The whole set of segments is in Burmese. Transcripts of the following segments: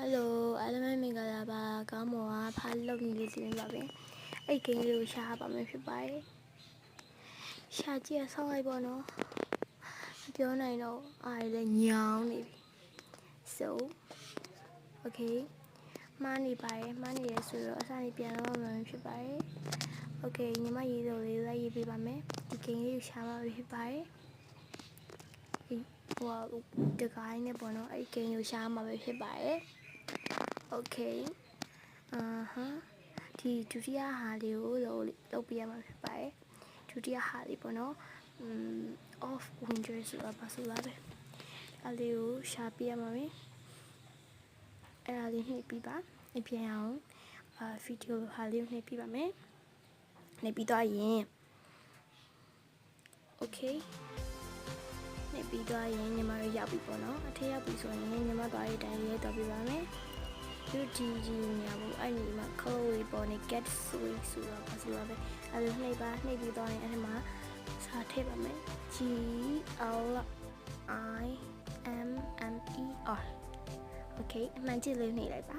Hello အားလုံးပဲမင်္ဂလာပါကောင်းမော်ကဖားလုပ်နေလို့စီရင်ပါပဲအဲ့ကိန်းလေးကိုရှားပါမယ်ဖြစ်ပါတယ်ရှားကြည့်ဆောင်းလိုက်ပေါ့နော်မပြောနိုင်တော့အားလည်းညောင်းနေပြီ so okay မှားနေပါတယ်မှားနေရဆိုတော့အစားနေပြန်တော့မှဖြစ်ပါတယ် okay ညီမရေးတော်လေးလိုက်ရေးပေးပါမယ်ဒီကိန်းလေးကိုရှားပါဖြစ်ပါတယ်ဟိုတကိုင်းနဲ့ပေါ့နော်အဲ့ကိန်းကိုရှားမှာပဲဖြစ်ပါတယ်Okay ဒီဒုတိယဟာလေးကိုလုပ်ပြရမှာဖြစ်ပါတယ်ဒုတိယဟာလေးပေါ့နော်off winter ဆိုတာပါဆိုလားပဲအဲ့လေးကိုရှာပြရမှာပဲအဲ့ဒါလေးနှိပ်ပြီးပါအပြန်အောင်ဗီဒီယိုဟာလေးကိုနှိပ်ပြီးပါမယ်နှိပ်ပြီးတော့ရင် Okay နှိပ်ပြီးတော့ရင်ညီမတို့ရောက်ပြီပေါ့နော်အထက်ရောက်ပြီဆိုရင်ညီမသွားရေးတိုင်းရေးတော့ပြပါမယ်UGG ညာဘူးအဲ့ဒီမှာ colorway ပေါ်နေ get sweet ဆိုတာပါဆိုတော့ပဲအဲ့လိုနှိပ်ပါနှိပ်ပြီးတော့ရင်အဲ့ဒီမှာစာထည့်ပါမယ် GLIMMER Okay အမှန်ကြည့်လေးနှိပ်လိုက်ပါ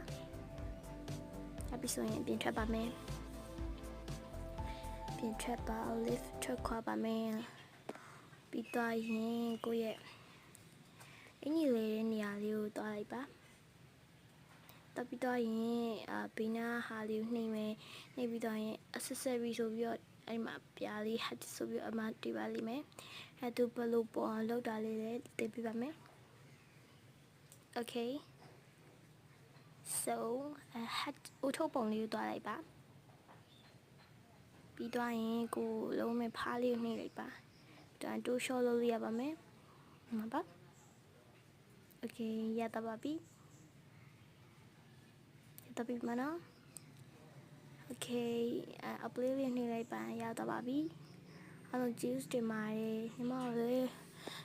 အဲ့ပြီးဆိုရင်ပြင်ထွက်ပါမယ်ပြင်ထွက်ပါ lift ထွက်ခွာပါမယ်ပြီးတော့ရင်ကိုယ့်ရဲ့အင်ကြီးလေးတဲ့နေရာလေးကိုတွားလိုက်ပါတော့ပြီးတော့ရင်ဘေးနားဟာလေးကိုနှိပ်မယ်နှိပ်ပြီးတော့ရင် accessory ဆိုပြီးတော့အဲ့ဒီမှာပြားလေး hat ဆိုပြီးတော့အမှတွေ့ပါလိမ့်မယ် hat ဘယ်လိုပေါ်အောင်လုပ်တာလေးလည်းသိပြပါမယ် Okay so hat ဦးထုတ်ပုံလေးကိုတွားလိုက်ပါပြီးတော့ရင်ကိုလုံးမဲ့ဖားလေးကိုနှိပ်လိုက်ပါတော့တိုးရှော့လုပ်ရပါမယ်မှာပါ Okay ရတာပါပြီတပိမနော် Okay အပလေးလေးနှိပ်လိုက်ပါရတော့ပါပြီအဲ့တော့ juice တင်ပါတယ်ညီမလေး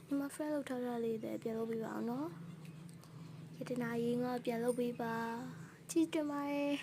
ညီမ friend လောက်ထားတာလေးလည်းပြန်လုပ်ပေးပါအောင်နော်ရတနာရေးငါပြန်လုပ်ပေးပါ juice တင်ပါတယ်